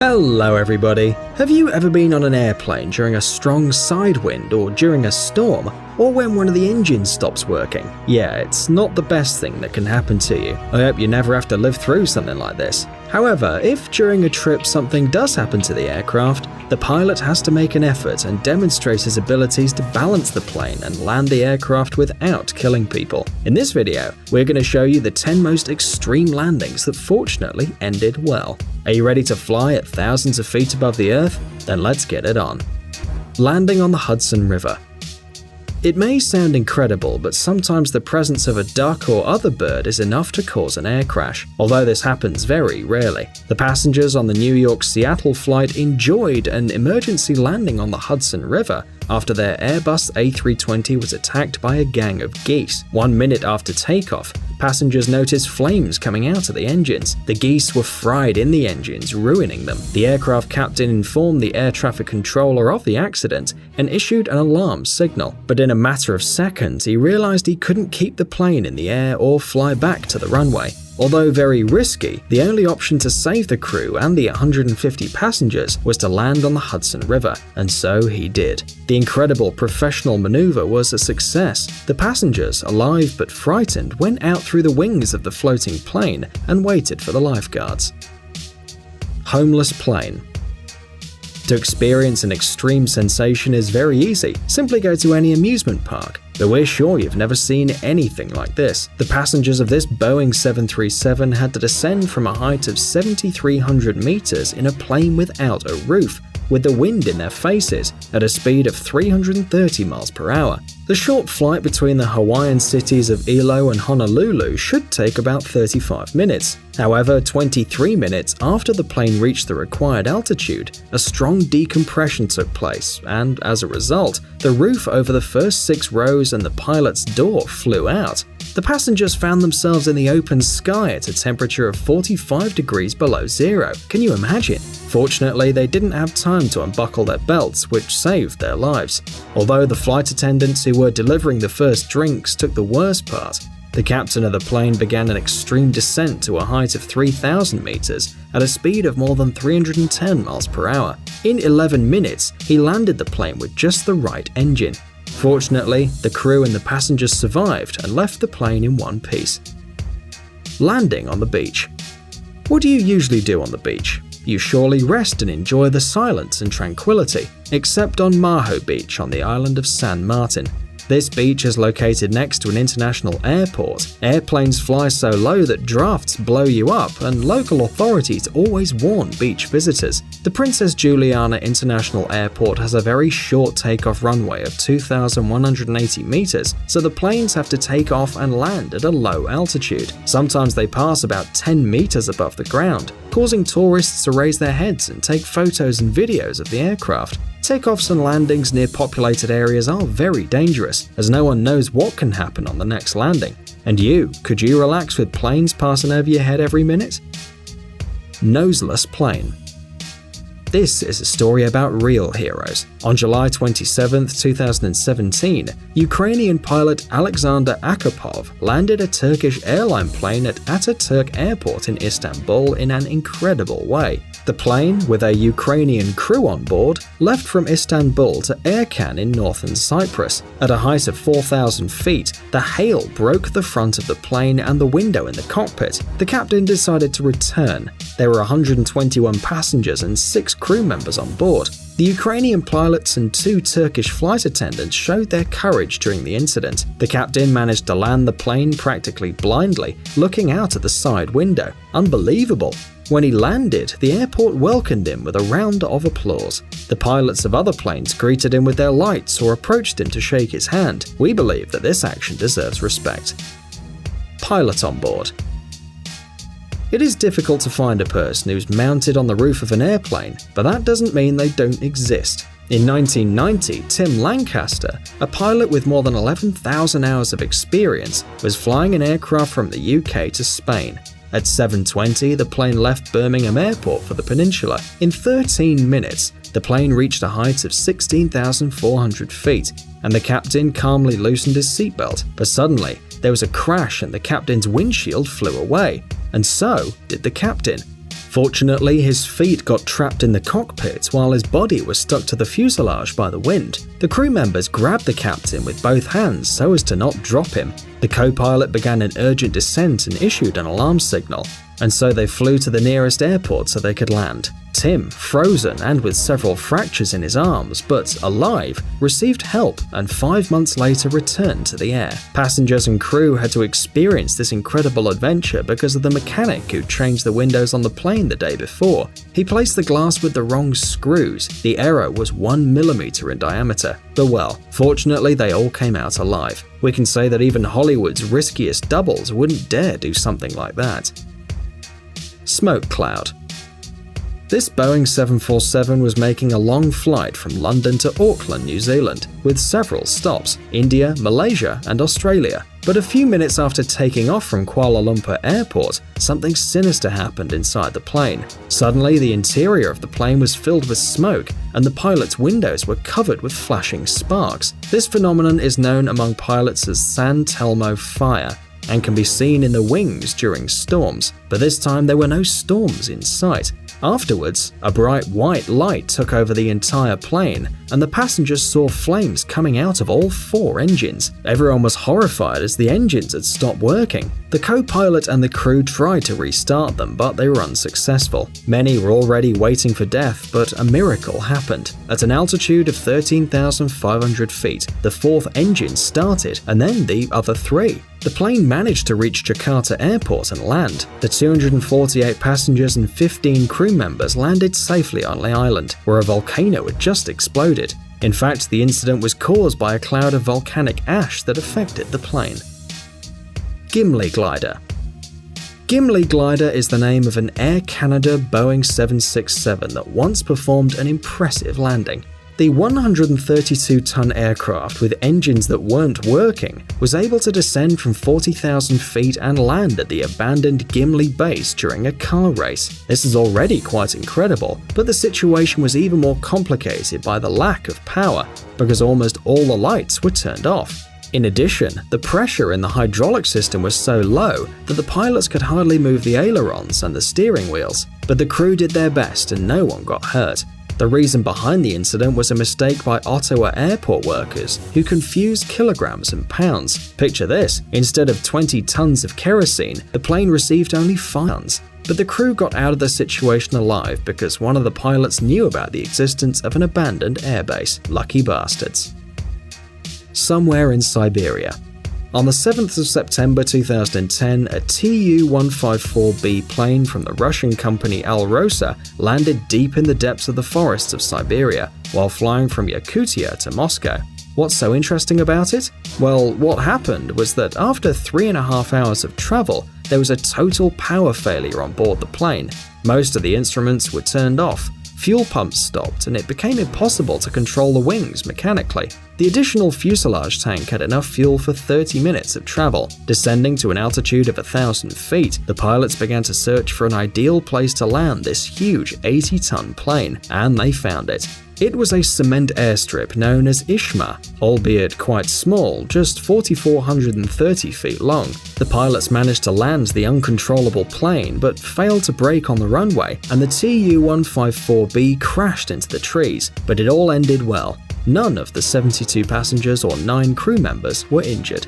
Hello everybody! Have you ever been on an airplane during a strong side wind or during a storm, or when one of the engines stops working? Yeah, it's not the best thing that can happen to you. I hope you never have to live through something like this. However, if during a trip something does happen to the aircraft, the pilot has to make an effort and demonstrate his abilities to balance the plane and land the aircraft without killing people. In this video, we're going to show you the 10 most extreme landings that fortunately ended well. Are you ready to fly at thousands of feet above the earth? Then let's get it on. Landing on the Hudson River. It may sound incredible, but sometimes the presence of a duck or other bird is enough to cause an air crash, although this happens very rarely. The passengers on the New York-Seattle flight enjoyed an emergency landing on the Hudson River after their Airbus A320 was attacked by a gang of geese. 1 minute after takeoff, passengers noticed flames coming out of the engines. The geese were fried in the engines, ruining them. The aircraft captain informed the air traffic controller of the accident and issued an alarm signal. But in a matter of seconds, he realized he couldn't keep the plane in the air or fly back to the runway. Although very risky, the only option to save the crew and the 150 passengers was to land on the Hudson River, and so he did. The incredible professional maneuver was a success. The passengers, alive but frightened, went out through the wings of the floating plane and waited for the lifeguards. Homeless plane. To experience an extreme sensation is very easy. Simply go to any amusement park. But we're sure you've never seen anything like this. The passengers of this Boeing 737 had to descend from a height of 7,300 meters in a plane without a roof, with the wind in their faces, at a speed of 330 miles per hour. The short flight between the Hawaiian cities of Ilo and Honolulu should take about 35 minutes. However, 23 minutes after the plane reached the required altitude, a strong decompression took place, and as a result, the roof over the first 6 rows and the pilot's door flew out. The passengers found themselves in the open sky at a temperature of 45 degrees below zero. Can you imagine? Fortunately, they didn't have time to unbuckle their belts, which saved their lives. Although the flight attendants who were delivering the first drinks took the worst part, the captain of the plane began an extreme descent to a height of 3,000 meters at a speed of more than 310 miles per hour. In 11 minutes, he landed the plane with just the right engine. Fortunately, the crew and the passengers survived and left the plane in one piece. Landing on the beach. What do you usually do on the beach? You surely rest and enjoy the silence and tranquility, except on Maho Beach on the island of San Martin. This beach is located next to an international airport. Airplanes fly so low that drafts blow you up, and local authorities always warn beach visitors. The Princess Juliana International Airport has a very short takeoff runway of 2,180 meters, so the planes have to take off and land at a low altitude. Sometimes they pass about 10 meters above the ground, causing tourists to raise their heads and take photos and videos of the aircraft. Takeoffs and landings near populated areas are very dangerous, as no one knows what can happen on the next landing. And could you relax with planes passing over your head every minute? Noseless plane. This is a story about real heroes. On July 27, 2017, Ukrainian pilot Alexander Akapov landed a Turkish airline plane at Ataturk Airport in Istanbul in an incredible way. The plane, with a Ukrainian crew on board, left from Istanbul to Erkan in northern Cyprus. At a height of 4,000 feet, the hail broke the front of the plane and the window in the cockpit. The captain decided to return. There were 121 passengers and 6 crew members on board. The Ukrainian pilots and 2 Turkish flight attendants showed their courage during the incident. The captain managed to land the plane practically blindly, looking out at the side window. Unbelievable! When he landed, the airport welcomed him with a round of applause. The pilots of other planes greeted him with their lights or approached him to shake his hand. We believe that this action deserves respect. Pilot on board. It is difficult to find a person who's mounted on the roof of an airplane, but that doesn't mean they don't exist. In 1990, Tim Lancaster, a pilot with more than 11,000 hours of experience, was flying an aircraft from the UK to Spain. At 7:20, the plane left Birmingham Airport for the peninsula. In 13 minutes, the plane reached a height of 16,400 feet, and the captain calmly loosened his seatbelt. But suddenly, there was a crash and the captain's windshield flew away. And so did the captain. Fortunately, his feet got trapped in the cockpit while his body was stuck to the fuselage by the wind. The crew members grabbed the captain with both hands so as to not drop him. The co-pilot began an urgent descent and issued an alarm signal, and so they flew to the nearest airport so they could land. Tim, frozen and with several fractures in his arms, but alive, received help and 5 months later returned to the air. Passengers and crew had to experience this incredible adventure because of the mechanic who changed the windows on the plane the day before. He placed the glass with the wrong screws. The error was 1 millimeter in diameter. But well, fortunately they all came out alive. We can say that even Hollywood's riskiest doubles wouldn't dare do something like that. Smoke cloud. This Boeing 747 was making a long flight from London to Auckland, New Zealand, with several stops: India, Malaysia, and Australia. But a few minutes after taking off from Kuala Lumpur Airport, something sinister happened inside the plane. Suddenly, the interior of the plane was filled with smoke, and the pilot's windows were covered with flashing sparks. This phenomenon is known among pilots as San Telmo fire, and can be seen in the wings during storms, but this time there were no storms in sight. Afterwards, a bright white light took over the entire plane, and the passengers saw flames coming out of all 4 engines. Everyone was horrified as the engines had stopped working. The co-pilot and the crew tried to restart them, but they were unsuccessful. Many were already waiting for death, but a miracle happened. At an altitude of 13,500 feet, the 4th engine started, and then the other 3. The plane managed to reach Jakarta Airport and land. The 248 passengers and 15 crew members landed safely on the island, where a volcano had just exploded. In fact, the incident was caused by a cloud of volcanic ash that affected the plane. Gimli glider. Gimli glider is the name of an Air Canada Boeing 767 that once performed an impressive landing. The 132-ton aircraft with engines that weren't working was able to descend from 40,000 feet and land at the abandoned Gimli base during a car race. This is already quite incredible, but the situation was even more complicated by the lack of power, because almost all the lights were turned off. In addition, the pressure in the hydraulic system was so low that the pilots could hardly move the ailerons and the steering wheels, but the crew did their best and no one got hurt. The reason behind the incident was a mistake by Ottawa airport workers who confused kilograms and pounds. Picture this: instead of 20 tons of kerosene, the plane received only 5 tons. But the crew got out of the situation alive because one of the pilots knew about the existence of an abandoned airbase. Lucky bastards. Somewhere in Siberia. On the 7th of September 2010, a Tu-154B plane from the Russian company Alrosa landed deep in the depths of the forests of Siberia while flying from Yakutia to Moscow. What's so interesting about it? Well, what happened was that after 3.5 hours of travel, there was a total power failure on board the plane. Most of the instruments were turned off, fuel pumps stopped, and it became impossible to control the wings mechanically. The additional fuselage tank had enough fuel for 30 minutes of travel. Descending to an altitude of 1,000 feet, the pilots began to search for an ideal place to land this huge 80-ton plane, and they found it. It was a cement airstrip known as Ishma, albeit quite small, just 4,430 feet long. The pilots managed to land the uncontrollable plane, but failed to brake on the runway, and the Tu-154B crashed into the trees, but it all ended well. None of the 72 passengers or 9 crew members were injured.